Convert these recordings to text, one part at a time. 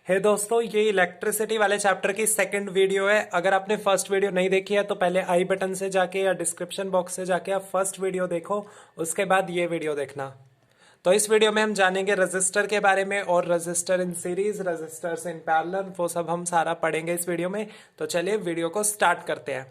हे दोस्तों, ये इलेक्ट्रिसिटी वाले चैप्टर की सेकंड वीडियो है। अगर आपने फर्स्ट वीडियो नहीं देखी है तो पहले आई बटन से जाके या डिस्क्रिप्शन बॉक्स से जाके आप फर्स्ट वीडियो देखो, उसके बाद ये वीडियो देखना। तो इस वीडियो में हम जानेंगे रजिस्टर के बारे में और register in series, registers in parallel, वो सब हम सारा पढ़ेंगे इस वीडियो में। तो चलिए वीडियो को स्टार्ट करते हैं।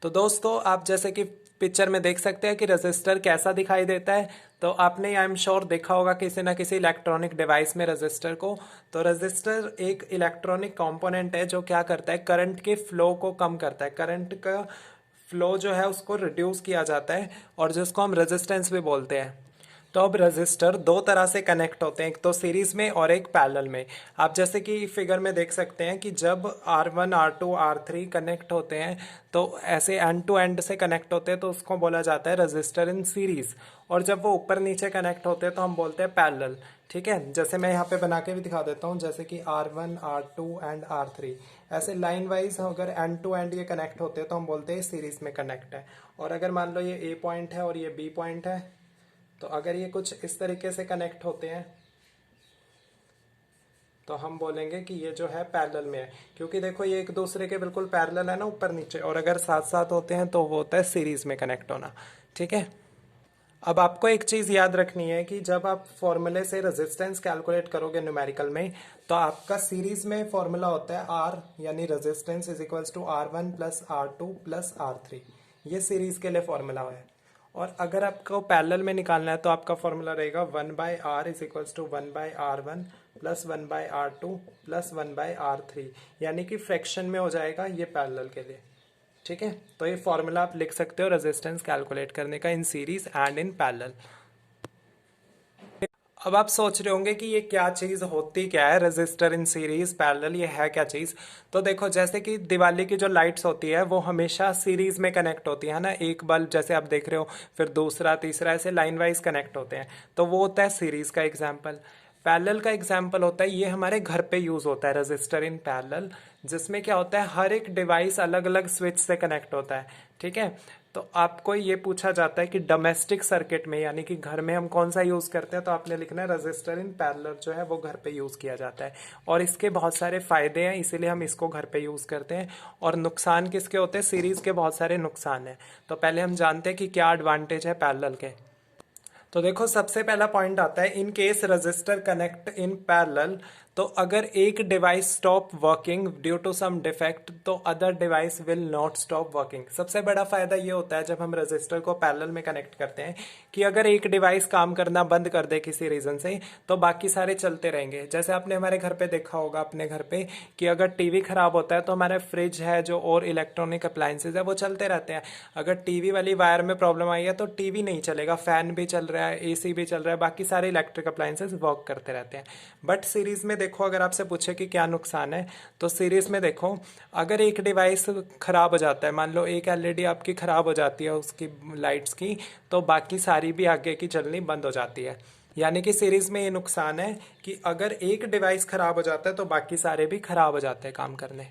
तो दोस्तों, आप जैसे कि पिक्चर में देख सकते हैं कि रजिस्टर कैसा दिखाई देता है। तो आपने आई एम श्योर देखा होगा किसी ना किसी इलेक्ट्रॉनिक डिवाइस में रजिस्टर को। तो रजिस्टर एक इलेक्ट्रॉनिक कंपोनेंट है जो क्या करता है, करंट के फ्लो को कम करता है। करंट का फ्लो जो है उसको रिड्यूस किया जाता है और जिसको हम रेजिस्टेंस भी बोलते हैं। तो अब रजिस्टर दो तरह से कनेक्ट होते हैं, एक तो सीरीज में और एक पैरेलल में। आप जैसे कि फिगर में देख सकते हैं कि जब R1, R2, R3 कनेक्ट होते हैं तो ऐसे एंड टू एंड से कनेक्ट होते हैं तो उसको बोला जाता है रजिस्टर इन सीरीज। और जब वो ऊपर नीचे कनेक्ट होते हैं तो हम बोलते हैं पैरेलल। ठीक है, जैसे मैं यहाँ पे बना के भी दिखा देता हूँ, जैसे कि R1, R2 एंड R3 ऐसे लाइन वाइज अगर एंड टू एंड ये कनेक्ट होते हैं तो हम बोलते हैं सीरीज में कनेक्ट है। और अगर मान लो ये A पॉइंट है और ये B पॉइंट है, तो अगर ये कुछ इस तरीके से कनेक्ट होते हैं तो हम बोलेंगे कि ये जो है पैरेलल में है, क्योंकि देखो ये एक दूसरे के बिल्कुल पैरेलल है ना, ऊपर नीचे। और अगर साथ साथ होते हैं तो वो होता है सीरीज में कनेक्ट होना। ठीक है, अब आपको एक चीज याद रखनी है कि जब आप फॉर्मूले से रेजिस्टेंस कैलकुलेट करोगे न्यूमेरिकल में, तो आपका सीरीज में फॉर्मूला होता है R यानी resistance is equals to R1 plus R2 plus R3। ये सीरीज के लिए फॉर्मूला है। और अगर आपको पैरेलल में निकालना है तो आपका फॉर्मूला रहेगा 1/R is equals to 1/R1 plus 1/R2 plus 1/R3, यानी कि फ्रैक्शन में हो जाएगा ये पैरेलल के लिए। ठीक है, तो ये फॉर्मूला आप लिख सकते हो रेजिस्टेंस कैलकुलेट करने का in series and in parallel. अब आप सोच रहे होंगे कि ये क्या चीज होती क्या है, रेजिस्टर इन सीरीज पैरेलल, ये है क्या चीज। तो देखो, जैसे कि दिवाली की जो लाइट्स होती है वो हमेशा सीरीज में कनेक्ट होती है ना, एक बल्ब जैसे आप देख रहे हो, फिर दूसरा तीसरा ऐसे लाइन वाइज कनेक्ट होते हैं, तो वो होता है सीरीज का एग्जाम्पल। पैरेलल का एग्जाम्पल होता है, ये हमारे घर पे यूज होता है रजिस्टर इन पैरेलल, जिसमें क्या होता है हर एक डिवाइस अलग अलग स्विच से कनेक्ट होता है। ठीक है, तो आपको ये पूछा जाता है कि डोमेस्टिक सर्किट में यानी कि घर में हम कौन सा यूज करते हैं, तो आपने लिखना है रजिस्टर इन पैरेलल जो है वो घर पे यूज किया जाता है। और इसके बहुत सारे फायदे हैं, इसीलिए हम इसको घर पे यूज करते हैं। और नुकसान किसके होते हैं, सीरीज के बहुत सारे नुकसान हैं। तो पहले हम जानते हैं कि क्या एडवांटेज है पैरेलल के। तो देखो, सबसे पहला पॉइंट आता है in case resistor connect in parallel, तो अगर एक device stop working due to some defect तो other device will not stop working. सबसे बड़ा फायदा ये होता है जब हम रजिस्टर को पैरेलल में कनेक्ट करते हैं कि अगर एक डिवाइस काम करना बंद कर दे किसी रीजन से तो बाकी सारे चलते रहेंगे। जैसे आपने हमारे घर पे देखा होगा अपने घर पे कि अगर टीवी खराब होता है तो हमारा फ्रिज है जो और इलेक्ट्रॉनिक अप्लायंसेज है वो चलते रहते हैं। अगर टीवी वाली वायर में प्रॉब्लम आई है तो टीवी नहीं चलेगा, फैन भी चल रहा है, एसी भी चल रहा है, बाकी सारे इलेक्ट्रिक अप्लायंसेज वर्क करते रहते हैं। बट सीरीज में देखो, अगर आपसे पूछे कि क्या नुकसान है, तो सीरीज में देखो अगर एक डिवाइस खराब हो जाता है, मान लो एक एलईडी आपकी खराब हो जाती है उसकी लाइट्स की, तो बाकी सारी भी आगे की चलनी बंद हो जाती है। यानी कि सीरीज में ये नुकसान है कि अगर एक डिवाइस खराब हो जाता है तो बाकी सारे भी खराब हो जाते हैं काम करने।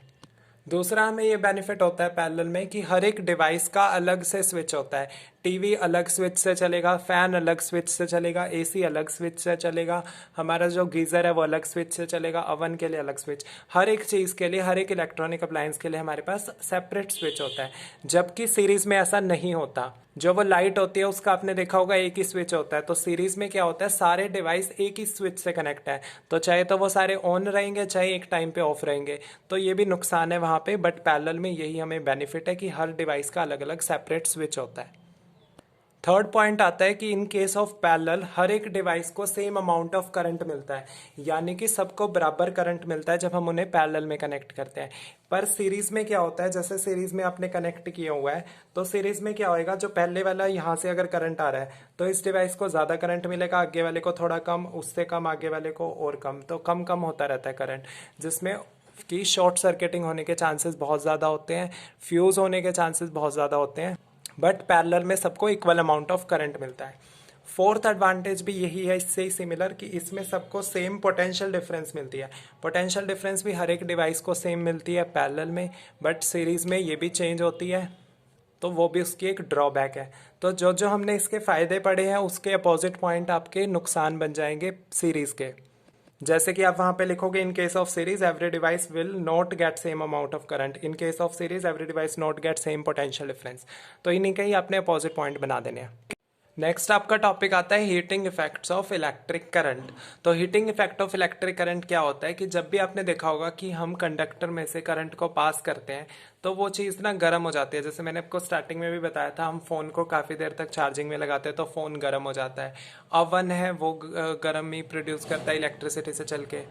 दूसरा हमें ये बेनिफिट होता है पैरेलल में कि हर एक डिवाइस का अलग से स्विच होता है। टीवी अलग स्विच से चलेगा, फैन अलग स्विच से चलेगा, एसी अलग स्विच से चलेगा, हमारा जो गीजर है वो अलग स्विच से चलेगा, ओवन के लिए अलग स्विच। हर एक चीज के लिए, हर एक इलेक्ट्रॉनिक अप्लायंस के लिए हमारे पास सेपरेट स्विच होता है, जबकि सीरीज में ऐसा नहीं होता। जो वो लाइट होती है उसका आपने देखा होगा एक ही स्विच होता है, तो सीरीज में क्या होता है सारे डिवाइस एक ही स्विच से कनेक्ट है, तो चाहे तो वो सारे ऑन रहेंगे चाहे एक टाइम पे ऑफ रहेंगे। तो ये भी नुकसान है वहां पे, बट पैरेलल में यही हमें बेनिफिट है कि हर डिवाइस का अलग अलग सेपरेट स्विच होता है। थर्ड पॉइंट आता है कि इन केस ऑफ पैरेलल हर एक डिवाइस को सेम अमाउंट ऑफ करंट मिलता है, यानी कि सबको बराबर करंट मिलता है जब हम उन्हें पैरेलल में कनेक्ट करते हैं। पर सीरीज में क्या होता है, जैसे सीरीज में आपने कनेक्ट किया हुआ है तो सीरीज में क्या होएगा, जो पहले वाला यहाँ से अगर करंट आ रहा है तो इस डिवाइस को ज्यादा करंट मिलेगा, आगे वाले को थोड़ा कम, उससे कम आगे वाले को और कम, तो कम कम होता रहता है करंट, जिसमें कि शॉर्ट सर्किटिंग होने के चांसेस बहुत ज़्यादा होते हैं, फ्यूज होने के चांसेस बहुत ज़्यादा होते हैं। बट पैरेलल में सबको इक्वल अमाउंट ऑफ करंट मिलता है। फोर्थ एडवांटेज भी यही है इससे ही सिमिलर कि इसमें सबको सेम पोटेंशियल डिफरेंस मिलती है। पोटेंशियल डिफरेंस भी हर एक डिवाइस को सेम मिलती है पैरेलल में, बट सीरीज में ये भी चेंज होती है। तो वो भी उसकी एक ड्रॉबैक है। तो जो जो हमने इसके फायदे पढ़े हैं उसके अपोजिट पॉइंट आपके नुकसान बन जाएंगे सीरीज के। जैसे कि आप वहां पे लिखोगे in case of series every device will not get same amount of current, in case of series every device not get same potential difference. तो इन्हीं के ही आपने अपोजिट पॉइंट बना देने हैं। नेक्स्ट आपका टॉपिक आता है heating effects of electric current. तो heating effect of electric current क्या होता है कि जब भी आपने देखा होगा कि हम कंडक्टर में से करंट को पास करते हैं तो वो चीज़ ना गर्म हो जाती है। जैसे मैंने आपको स्टार्टिंग में भी बताया था, हम फ़ोन को काफ़ी देर तक चार्जिंग में लगाते हैं तो फ़ोन गर्म हो जाता है। अवन है वो गर्म ही प्रोड्यूस करता है इलेक्ट्रिसिटी से चल के।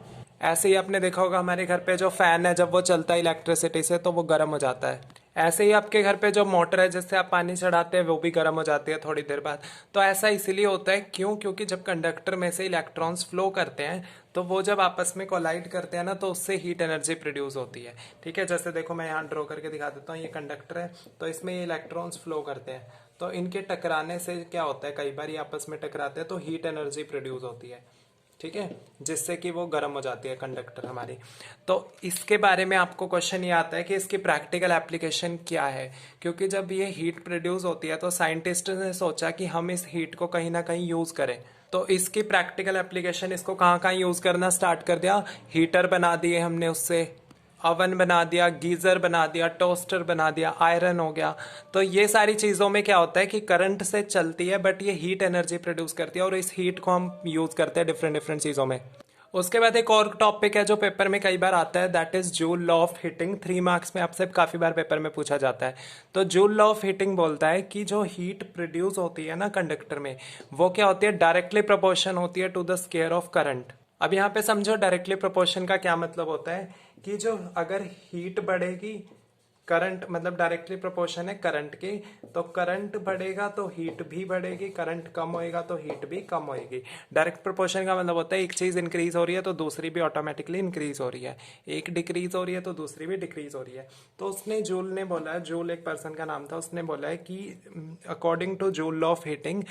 ऐसे ही आपने देखा होगा हमारे घर पे जो फैन है जब वो चलता है इलेक्ट्रिसिटी से तो वो गर्म हो जाता है। ऐसे ही आपके घर पे जो मोटर है जिससे आप पानी चढ़ाते हैं वो भी गर्म हो जाती है थोड़ी देर बाद। तो ऐसा इसीलिए होता है क्यों, क्योंकि जब कंडक्टर में से इलेक्ट्रॉन्स फ्लो करते हैं तो वो जब आपस में कोलाइड करते हैं ना तो उससे हीट एनर्जी प्रोड्यूस होती है। ठीक है, जैसे देखो मैं यहाँ ड्रॉ करके दिखा देता हूँ, ये कंडक्टर है तो इसमें ये इलेक्ट्रॉन्स फ्लो करते हैं तो इनके टकराने से क्या होता है, कई बार ये आपस में टकराते हैं तो हीट एनर्जी प्रोड्यूस होती है। ठीक है, जिससे कि वो गर्म हो जाती है कंडक्टर हमारी। तो इसके बारे में आपको क्वेश्चन ये आता है कि इसकी प्रैक्टिकल एप्लीकेशन क्या है, क्योंकि जब ये हीट प्रोड्यूस होती है तो साइंटिस्ट ने सोचा कि हम इस हीट को कहीं ना कहीं यूज करें। तो इसकी प्रैक्टिकल एप्लीकेशन इसको कहाँ कहाँ यूज करना स्टार्ट कर दिया, हीटर बना दिए हमने उससे, अवन बना दिया, गीजर बना दिया, टोस्टर बना दिया, आयरन हो गया। तो ये सारी चीज़ों में क्या होता है कि करंट से चलती है बट ये हीट एनर्जी प्रोड्यूस करती है और इस हीट को हम यूज़ करते हैं डिफरेंट डिफरेंट चीज़ों में। उसके बाद एक और टॉपिक है जो पेपर में कई बार आता है, that is joule law of heating. 3 marks में आपसे काफ़ी बार पेपर में पूछा जाता है। तो जूल लॉ ऑफ हीटिंग बोलता है कि जो हीट प्रोड्यूस होती है ना कंडक्टर में वो क्या होती है, डायरेक्टली प्रोपोर्शन होती है to the square of current. अब यहाँ पे समझो डायरेक्टली प्रोपोर्शन का क्या मतलब होता है कि जो अगर हीट बढ़ेगी, करंट मतलब डायरेक्टली प्रोपोर्शन है करंट की, तो करंट बढ़ेगा तो हीट भी बढ़ेगी, करंट कम होएगा तो हीट भी कम होएगी। डायरेक्ट प्रोपोर्शन का मतलब होता है एक चीज इंक्रीज हो रही है तो दूसरी भी ऑटोमेटिकली इंक्रीज हो रही है, एक डिक्रीज हो रही है तो दूसरी भी डिक्रीज हो रही है। तो उसने जूल ने बोला है, जूल एक पर्सन का नाम था, उसने बोला है कि according two joule law of heating,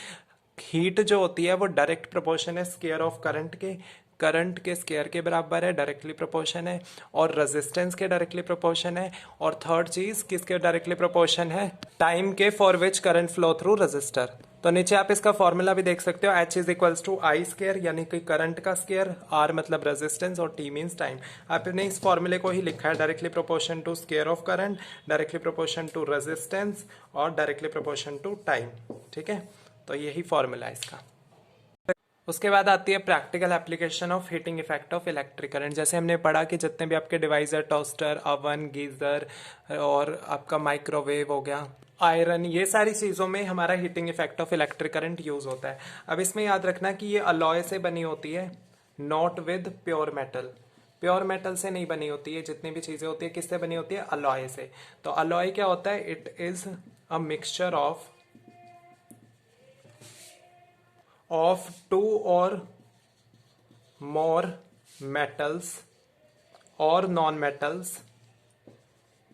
heat जो होती है वो डायरेक्ट प्रोपोर्शन है स्क्वायर ऑफ करंट के, करंट के स्क्वायर के बराबर है, डायरेक्टली प्रोपोर्शन है, और रेजिस्टेंस के डायरेक्टली प्रोपोर्शन है, और थर्ड चीज किसके डायरेक्टली प्रोपोर्शन है, टाइम के for which current flow through resistor. तो नीचे आप इसका फॉर्मूला भी देख सकते हो, H is equals to I square यानी कि करंट का स्क्वायर, R मतलब रेजिस्टेंस और T मीन्स टाइम। आपने इस फॉर्मूले को ही लिखा है, directly proportion to square of current, directly proportion to resistance और डायरेक्टली प्रोपोर्शन टू टाइम। ठीक है, तो यही फॉर्मूला है इसका। उसके बाद आती है practical application of heating effect of electric current. जैसे हमने पढ़ा कि जितने भी आपके डिवाइस है, टोस्टर, अवन, गीजर और आपका माइक्रोवेव हो गया, आयरन, ये सारी चीज़ों में हमारा heating effect of electric current use होता है। अब इसमें याद रखना कि ये अलॉय से बनी होती है, not with pure metal. Pure metal से नहीं बनी होती है, जितनी भी चीज़ें होती है किससे बनी होती है, अलॉय से। तो अलॉय क्या होता है, it is a mixture of two or more metals और नॉन मेटल्स।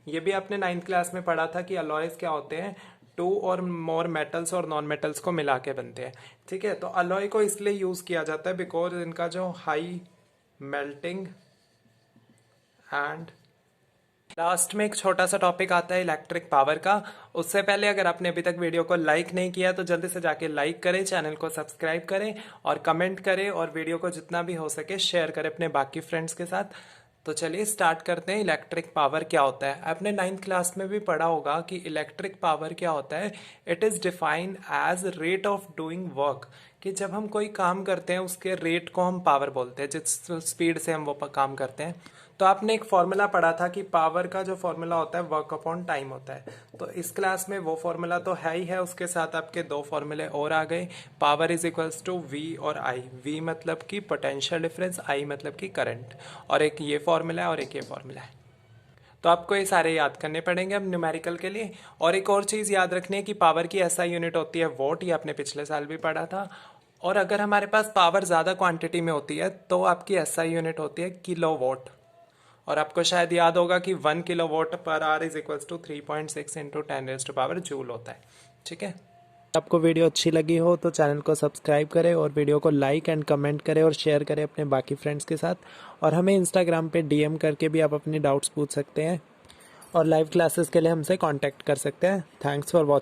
ये भी आपने 9th क्लास में पढ़ा था कि अलॉयज क्या होते हैं, 2 और मोर मेटल्स और नॉन मेटल्स को मिला के बनते हैं। ठीक है, तो अलॉय को इसलिए यूज किया जाता है बिकॉज इनका जो हाई मेल्टिंग एंड। लास्ट में एक छोटा सा टॉपिक आता है इलेक्ट्रिक पावर का। उससे पहले अगर आपने अभी तक वीडियो को लाइक नहीं किया तो जल्दी से जाके लाइक करें, चैनल को सब्सक्राइब करें और कमेंट करें, और वीडियो को जितना भी हो सके शेयर करें अपने बाकी फ्रेंड्स के साथ। तो चलिए स्टार्ट करते हैं, इलेक्ट्रिक पावर क्या होता है। आपने 9th क्लास में भी पढ़ा होगा कि इलेक्ट्रिक पावर क्या होता है, it is defined as rate of doing work, कि जब हम कोई काम करते हैं उसके रेट को हम पावर बोलते हैं, जिस स्पीड से हम वो काम करते हैं। तो आपने एक फॉर्मूला पढ़ा था कि पावर का जो फॉर्मूला होता है वर्क अपॉन टाइम होता है। तो इस क्लास में वो फॉर्मूला तो है ही है, उसके साथ आपके 2 फॉर्मूले और आ गए। Power is equals to V और आई, वी मतलब कि पोटेंशियल डिफरेंस, आई मतलब कि करंट, और एक ये फॉर्मूला है और एक ये फॉर्मूला है। तो आपको ये सारे याद करने पड़ेंगे अब न्यूमेरिकल के लिए। और एक और चीज़ याद रखनी है कि पावर की ऐसा यूनिट होती है वोट, ये आपने पिछले साल भी पढ़ा था। और अगर हमारे पास पावर ज़्यादा क्वांटिटी में होती है तो आपकी ऐसा यूनिट होती है किलो वोट। और आपको शायद याद होगा कि 1 kilowatt per hour is equals to 3.6 into 10⁻⁴ joule होता है। ठीक है, आपको वीडियो अच्छी लगी हो तो चैनल को सब्सक्राइब करें और वीडियो को लाइक एंड कमेंट करें और शेयर करें अपने बाकी फ्रेंड्स के साथ। और हमें इंस्टाग्राम पे DM करके भी आप अपने डाउट्स पूछ सकते हैं। और लाइव क्लासेस के लिए हमसे कांटेक्ट कर सकते हैं। Thanks for watching.